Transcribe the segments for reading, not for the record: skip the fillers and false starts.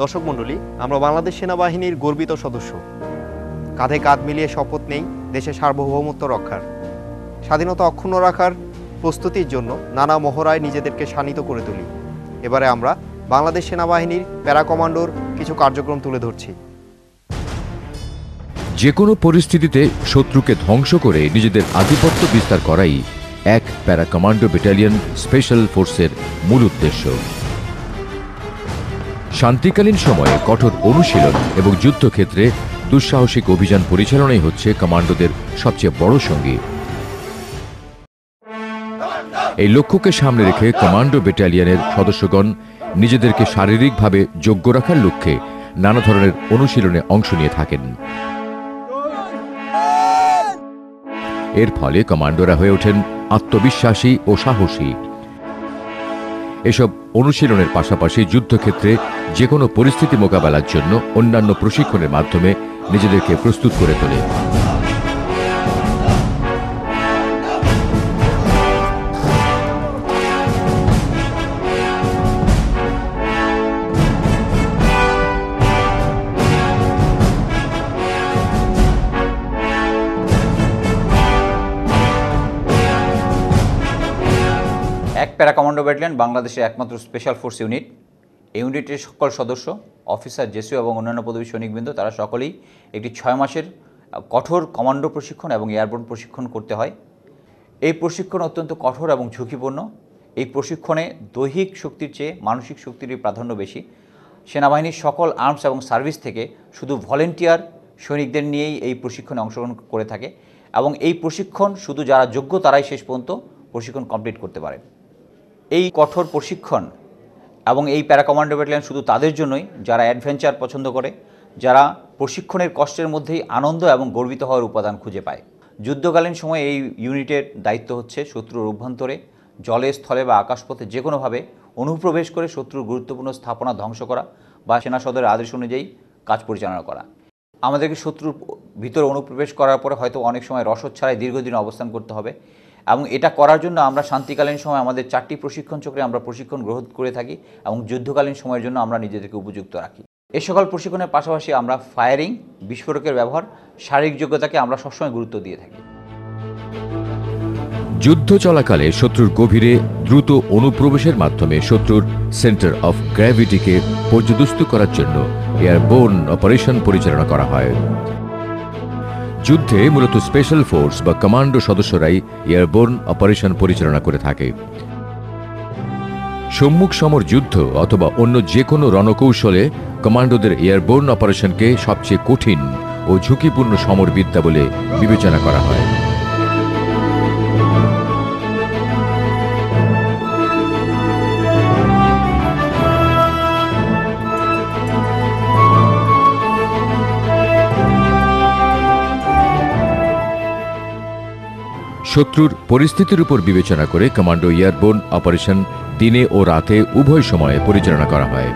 দর্শক মণ্ডলী, আমরা বাংলাদেশ সেনাবাহিনীর গর্বিত সদস্য। কাঁধে কাঁধ মিলিয়ে শপথ নেই দেশের সার্বভৌমত্ব রক্ষার, স্বাধীনতা অক্ষুণ্ণ রাখার প্রস্তুতির জন্য নানা মহড়ায় নিজেদেরকে শানিত করে তুলি। এবারে আমরা বাংলাদেশ সেনাবাহিনীর প্যারা কমান্ডোর কিছু কার্যক্রম তুলে ধরছি। যে কোনো পরিস্থিতিতে শত্রুকে ধ্বংস করে নিজেদের আধিপত্য বিস্তার করাই এক প্যারা কমান্ডো ব্যাটালিয়ন স্পেশাল ফোর্সের মূল উদ্দেশ্য। শান্তিকালীন সময়ে কঠোর অনুশীলন এবং যুদ্ধক্ষেত্রে দুঃসাহসিক অভিযান পরিচালনাই হচ্ছে কমান্ডোদের সবচেয়ে বড় সঙ্গী। এই লক্ষ্যকে সামনে রেখে কমান্ডো ব্যাটালিয়নের সদস্যগণ নিজেদেরকে শারীরিকভাবে যোগ্য রাখার লক্ষ্যে নানা ধরনের অনুশীলনে অংশ নিয়ে থাকেন। এর ফলে কমান্ডোরা হয়ে ওঠেন আত্মবিশ্বাসী ও সাহসী। এসব অনুশীলনের পাশাপাশি যুদ্ধক্ষেত্রে যে কোনো পরিস্থিতি মোকাবেলার জন্য অন্যান্য প্রশিক্ষণের মাধ্যমে নিজেদেরকে প্রস্তুত করে তোলে। এক প্যারা কমান্ডো ব্যাটালিয়ন বাংলাদেশের একমাত্র স্পেশাল ফোর্স ইউনিট। এই ইউনিটের সকল সদস্য, অফিসার, জেসিও এবং অন্যান্য পদবী সৈনিকবৃন্দ তারা সকলেই একটি 6 মাসের কঠোর কমান্ডো প্রশিক্ষণ এবং এয়ারবোর্ন প্রশিক্ষণ করতে হয়। এই প্রশিক্ষণ অত্যন্ত কঠোর এবং ঝুঁকিপূর্ণ। এই প্রশিক্ষণে দৈহিক শক্তির চেয়ে মানসিক শক্তিরই প্রাধান্য বেশি। সেনাবাহিনীর সকল আর্মস এবং সার্ভিস থেকে শুধু ভলেন্টিয়ার সৈনিকদের নিয়েই এই প্রশিক্ষণে অংশগ্রহণ করে থাকে এবং এই প্রশিক্ষণ শুধু যারা যোগ্য তারাই শেষ পর্যন্ত প্রশিক্ষণ কমপ্লিট করতে পারে। এই কঠোর প্রশিক্ষণ এবং এই প্যারা কমান্ডো ব্যাটালিয়ন শুধু তাদের জন্যই যারা অ্যাডভেঞ্চার পছন্দ করে, যারা প্রশিক্ষণের কষ্টের মধ্যেই আনন্দ এবং গর্বিত হওয়ার উপাদান খুঁজে পায়। যুদ্ধকালীন সময়ে এই ইউনিটের দায়িত্ব হচ্ছে শত্রুর অভ্যন্তরে, জলে, স্থলে বা আকাশপথে যে কোনোভাবে অনুপ্রবেশ করে শত্রুর গুরুত্বপূর্ণ স্থাপনা ধ্বংস করা বা সেনা সদরের আদেশ অনুযায়ী কাজ পরিচালনা করা। আমাদেরকে শত্রুর ভিতরে অনুপ্রবেশ করার পরে হয়তো অনেক সময় রসদ ছাড়াই দীর্ঘদিন অবস্থান করতে হবে এবং এটা করার জন্য আমরা শান্তিকালীন সময় আমাদের 4টি প্রশিক্ষণ চক্রে আমরা প্রশিক্ষণ গ্রহণ করে থাকি এবং যুদ্ধকালীন সময়ের জন্য আমরা নিজেদেরকে উপযুক্ত রাখি। এই সকল প্রশিক্ষণের পাশাপাশি আমরা ফায়ারিং, বিস্ফোরকের ব্যবহার, শারীরিক যোগ্যতাকে আমরা সবসময় গুরুত্ব দিয়ে থাকি। যুদ্ধ চলাকালে শত্রুর গভীরে দ্রুত অনুপ্রবেশের মাধ্যমে শত্রুর সেন্টার অফ গ্র্যাভিটিকে পর্যদস্ত করার জন্য এয়ারবোর্ন অপারেশন পরিচালনা করা হয়। যুদ্ধে মূলত স্পেশাল ফোর্স বা কমান্ডো সদস্যরাই এয়ারবোর্ন অপারেশন পরিচালনা করে থাকে। সম্মুখ সমর যুদ্ধ অথবা অন্য যে কোনো রণকৌশলে কমান্ডোদের এয়ারবোর্ন অপারেশনকে সবচেয়ে কঠিন ও ঝুঁকিপূর্ণ সমরবিদ্যা বলে বিবেচনা করা হয়। শত্রুর পরিস্থিতির উপর বিবেচনা করে কমান্ডো এয়ারবোর্ন অপারেশন দিনে ও রাতে উভয় সময়ে পরিচালনা করা হয়।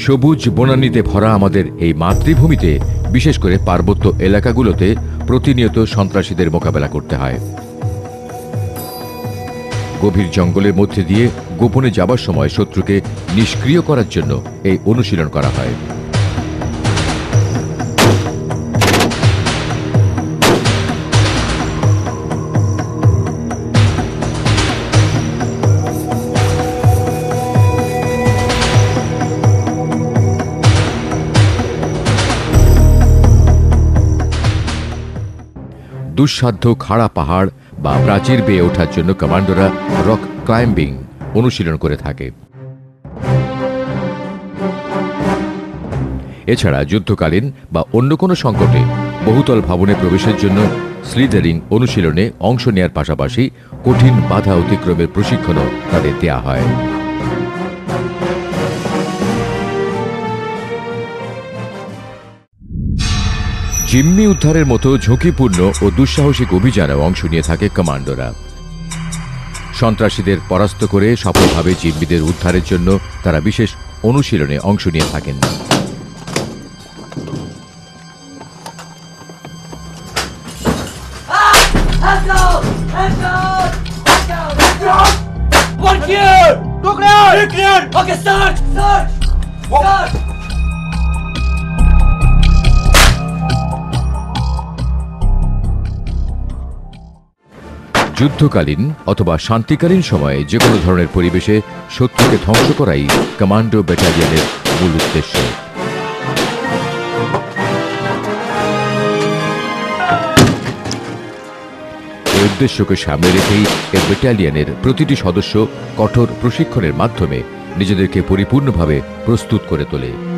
সবুজ বনানীতে ভরা আমাদের এই মাতৃভূমিতে, বিশেষ করে পার্বত্য এলাকাগুলোতে প্রতিনিয়ত সন্ত্রাসীদের মোকাবেলা করতে হয়। গভীর জঙ্গলের মধ্যে দিয়ে গোপনে যাবার সময় শত্রুকে নিষ্ক্রিয় করার জন্য এই অনুশীলন করা হয়। দুঃসাধ্য খাড়া পাহাড় বা প্রাচীর বেয়ে ওঠার জন্য কমান্ডোরা রক ক্লাইম্বিং অনুশীলন করে থাকে। এছাড়া যুদ্ধকালীন বা অন্য কোনো সংকটে বহুতল ভবনে প্রবেশের জন্য স্লিদারিং অনুশীলনে অংশ নেওয়ার পাশাপাশি কঠিন বাধা অতিক্রমের প্রশিক্ষণও তাদের দেয়া হয়। জিম্মি উদ্ধারের মতো ঝুঁকিপূর্ণ ও দুঃসাহসিক অভিযানে অংশ নিয়ে থাকে কমান্ডোরা। সন্ত্রাসীদের পরাস্ত করে সফলভাবে জিম্মিদের উদ্ধারের জন্য তারা বিশেষ অনুশীলনে অংশ নিয়ে থাকেন। One kill! যুদ্ধকালীন অথবা শান্তিকালীন সময়ে যে কোনো ধরনের পরিবেশে শত্রুকে ধ্বংস করাই কমান্ডো ব্যাটালিয়নের মূল উদ্দেশ্য। এই উদ্দেশ্যকে সামনে রেখেই এই ব্যাটালিয়নের প্রতিটি সদস্য কঠোর প্রশিক্ষণের মাধ্যমে নিজেদেরকে পরিপূর্ণভাবে প্রস্তুত করে তোলে।